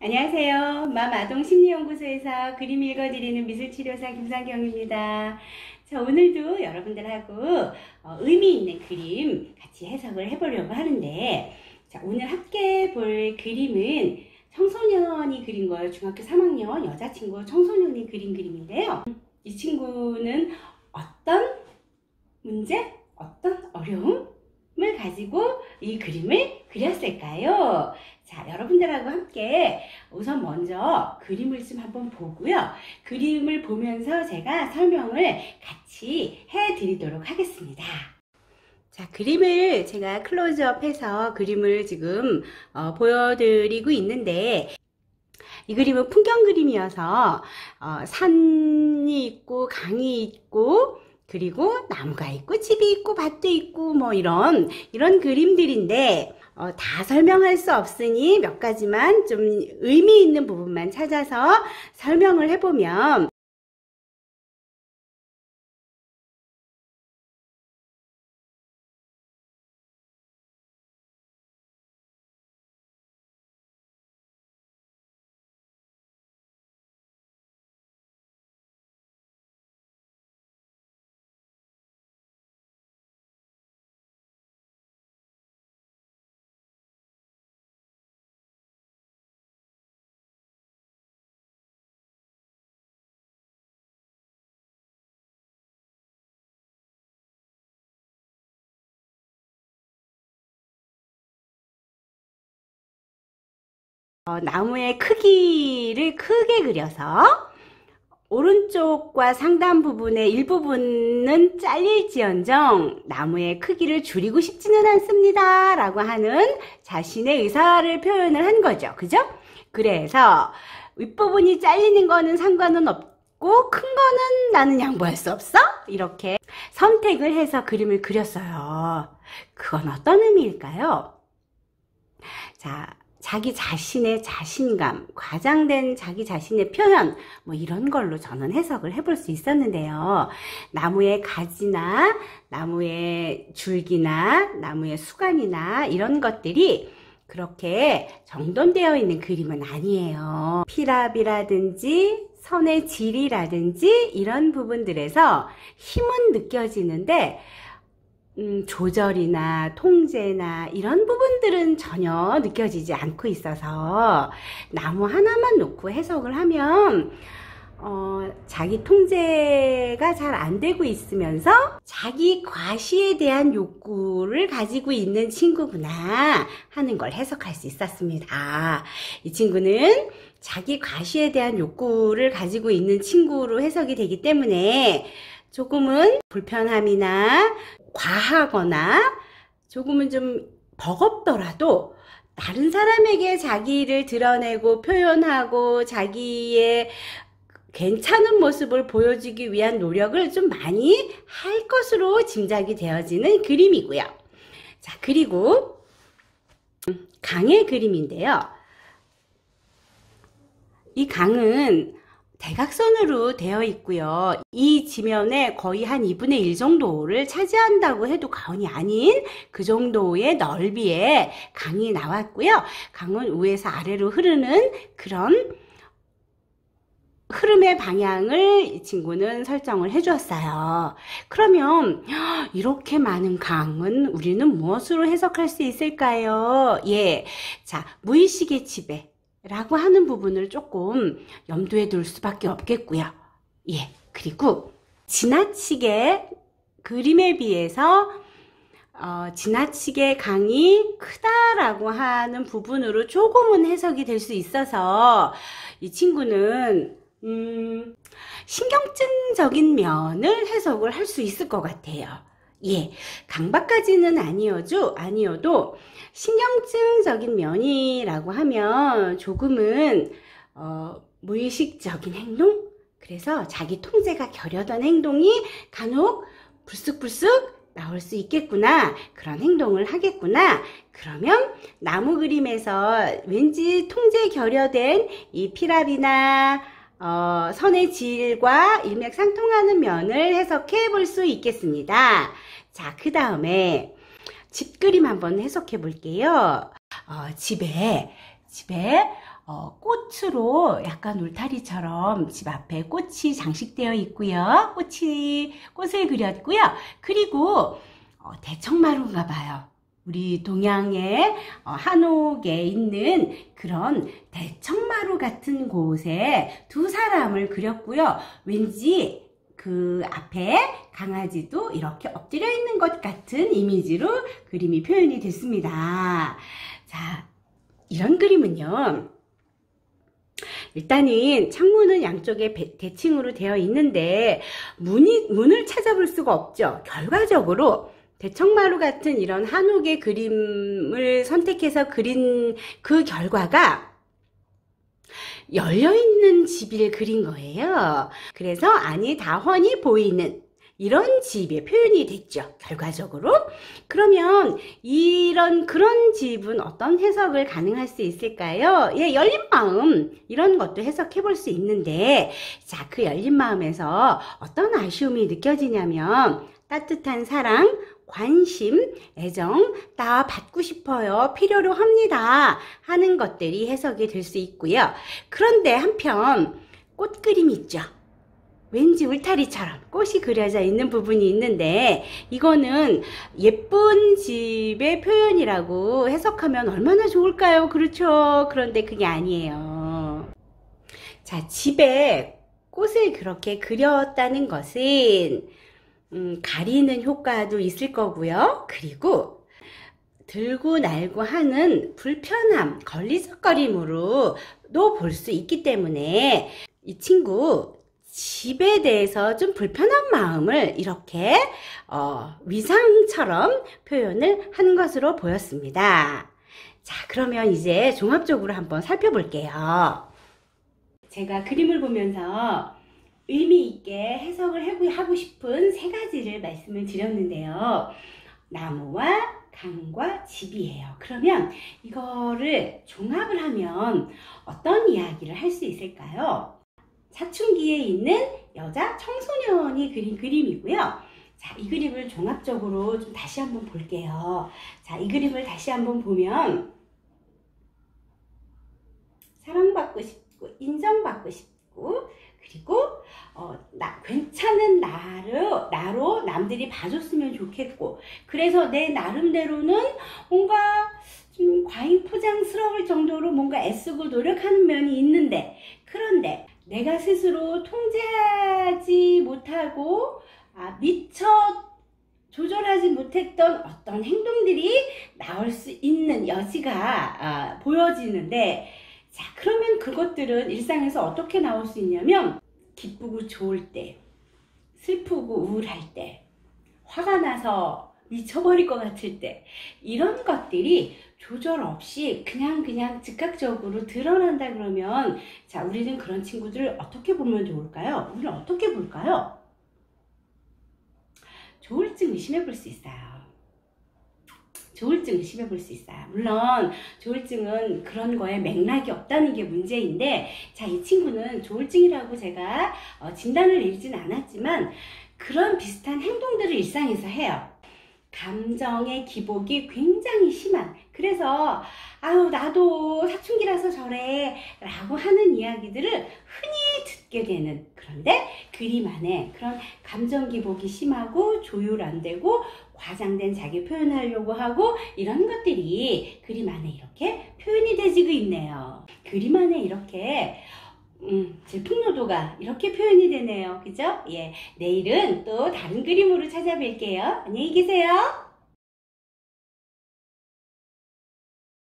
안녕하세요. 맘아동심리연구소에서 그림 읽어드리는 미술치료사 김상경입니다. 자, 오늘도 여러분들하고 의미 있는 그림 같이 해석을 해보려고 하는데, 자, 오늘 함께 볼 그림은 청소년이 그린 거예요. 중학교 3학년 여자친구 청소년이 그린 그림인데요. 이 친구는 어떤 문제, 어떤 어려움을 가지고 이 그림을 그렸을까요? 자, 여러분들하고 함께 우선 먼저 그림을 좀 한번 보고요. 그림을 보면서 제가 설명을 같이 해드리도록 하겠습니다. 자, 그림을 제가 클로즈업해서 그림을 지금 보여드리고 있는데, 이 그림은 풍경 그림이어서 산이 있고 강이 있고 그리고 나무가 있고 집이 있고 밭도 있고 뭐 이런 그림들인데, 다 설명할 수 없으니 몇 가지만 좀 의미 있는 부분만 찾아서 설명을 해보면, 나무의 크기를 크게 그려서 오른쪽과 상단 부분의 일부분은 잘릴지언정 나무의 크기를 줄이고 싶지는 않습니다 라고 하는 자신의 의사를 표현을 한 거죠. 그죠? 그래서 윗부분이 잘리는 거는 상관은 없고 큰 거는 나는 양보할 수 없어? 이렇게 선택을 해서 그림을 그렸어요. 그건 어떤 의미일까요? 자, 자기 자신의 자신감, 과장된 자기 자신의 표현, 뭐 이런 걸로 저는 해석을 해볼 수 있었는데요. 나무의 가지나 나무의 줄기나 나무의 수간이나 이런 것들이 그렇게 정돈되어 있는 그림은 아니에요. 피랍이라든지 선의 질이라든지 이런 부분들에서 힘은 느껴지는데 조절이나 통제나 이런 부분들은 전혀 느껴지지 않고 있어서 나무 하나만 놓고 해석을 하면 자기 통제가 잘 안 되고 있으면서 자기 과시에 대한 욕구를 가지고 있는 친구구나 하는 걸 해석할 수 있었습니다. 이 친구는 자기 과시에 대한 욕구를 가지고 있는 친구로 해석이 되기 때문에 조금은 불편함이나 과하거나 조금은 좀 버겁더라도 다른 사람에게 자기를 드러내고 표현하고 자기의 괜찮은 모습을 보여주기 위한 노력을 좀 많이 할 것으로 짐작이 되어지는 그림이고요. 자, 그리고 강의 그림인데요. 이 강은 대각선으로 되어 있고요. 이 지면에 거의 한 2분의 1 정도를 차지한다고 해도 과언이 아닌 그 정도의 넓이의 강이 나왔고요. 강은 위에서 아래로 흐르는 그런 흐름의 방향을 이 친구는 설정을 해 주었어요. 그러면 이렇게 많은 강은 우리는 무엇으로 해석할 수 있을까요? 예, 자, 무의식의 지배 라고 하는 부분을 조금 염두에 둘 수밖에 없겠고요. 예, 그리고 지나치게 그림에 비해서 지나치게 강이 크다라고 하는 부분으로 조금은 해석이 될 수 있어서 이 친구는 신경증적인 면을 해석을 할 수 있을 것 같아요. 예, 강박까지는 아니어도 신경증적인 면이라고 하면 조금은 무의식적인 행동? 그래서 자기 통제가 결여된 행동이 간혹 불쑥불쑥 나올 수 있겠구나, 그런 행동을 하겠구나. 그러면 나무 그림에서 왠지 통제 결여된 이 피랍이나 선의 질과 일맥상통하는 면을 해석해 볼 수 있겠습니다. 자, 그 다음에 집 그림 한번 해석해 볼게요. 집에 꽃으로 약간 울타리처럼 집 앞에 꽃이 장식되어 있고요. 꽃을 그렸고요. 그리고 대청마루인가 봐요. 우리 동양의 한옥에 있는 그런 대청마루 같은 곳에 두 사람을 그렸고요. 왠지 그 앞에 강아지도 이렇게 엎드려 있는 것 같은 이미지로 그림이 표현이 됐습니다. 자, 이런 그림은요. 일단은 창문은 양쪽에 대칭으로 되어 있는데 문을 찾아볼 수가 없죠. 결과적으로 대청마루 같은 이런 한옥의 그림을 선택해서 그린 그 결과가 열려있는 집을 그린 거예요. 그래서 안이 다 훤히 보이는 이런 집의 표현이 됐죠. 결과적으로. 그러면 그런 집은 어떤 해석을 가능할 수 있을까요? 예, 열린 마음 이런 것도 해석해 볼 수 있는데, 자, 그 열린 마음에서 어떤 아쉬움이 느껴지냐면 따뜻한 사랑, 관심, 애정 다 받고 싶어요. 필요로 합니다. 하는 것들이 해석이 될 수 있고요. 그런데 한편 꽃 그림이 있죠. 왠지 울타리처럼 꽃이 그려져 있는 부분이 있는데 이거는 예쁜 집의 표현이라고 해석하면 얼마나 좋을까요? 그렇죠? 그런데 그게 아니에요. 자, 집에 꽃을 그렇게 그렸다는 것은 가리는 효과도 있을 거고요. 그리고 들고 날고 하는 불편함, 걸리적거림으로도 볼 수 있기 때문에 이 친구 집에 대해서 좀 불편한 마음을 이렇게 위상처럼 표현을 한 것으로 보였습니다. 자, 그러면 이제 종합적으로 한번 살펴볼게요. 제가 그림을 보면서 의미 있게 해석을 하고 싶은 세 가지를 말씀을 드렸는데요. 나무와 강과 집이에요. 그러면 이거를 종합을 하면 어떤 이야기를 할 수 있을까요? 사춘기에 있는 여자 청소년이 그린 그림이고요. 자, 이 그림을 종합적으로 좀 다시 한번 볼게요. 자, 이 그림을 다시 한번 보면 사랑받고 싶고 인정받고 싶고 그리고 괜찮은 나로 남들이 봐줬으면 좋겠고 그래서 내 나름대로는 뭔가 좀 과잉 포장스러울 정도로 뭔가 애쓰고 노력하는 면이 있는데 그런데 내가 스스로 통제하지 못하고 미처 조절하지 못했던 어떤 행동들이 나올 수 있는 여지가 보여지는데 자, 그러면 그것들은 일상에서 어떻게 나올 수 있냐면 기쁘고 좋을 때, 슬프고 우울할 때, 화가 나서 미쳐버릴 것 같을 때 이런 것들이 조절 없이 그냥 즉각적으로 드러난다 그러면 자, 우리는 그런 친구들을 어떻게 보면 좋을까요? 우리는 어떻게 볼까요? 조울증 의심해 볼 수 있어요. 조울증 의심해 볼 수 있어요. 물론 조울증은 그런 거에 맥락이 없다는 게 문제인데 자, 이 친구는 조울증이라고 제가 진단을 내리진 않았지만 그런 비슷한 행동들을 일상에서 해요. 감정의 기복이 굉장히 심한 그래서 아유 나도 사춘기라서 저래 라고 하는 이야기들을 흔히 듣게 되는 그런데 그림 안에 그런 감정 기복이 심하고 조율 안 되고 과장된 자기 표현하려고 하고 이런 것들이 그림 안에 이렇게 표현이 되지고 있네요. 그림 안에 이렇게 질풍노도가 이렇게 표현이 되네요. 그죠? 예, 내일은 또 다른 그림으로 찾아뵐게요. 안녕히 계세요.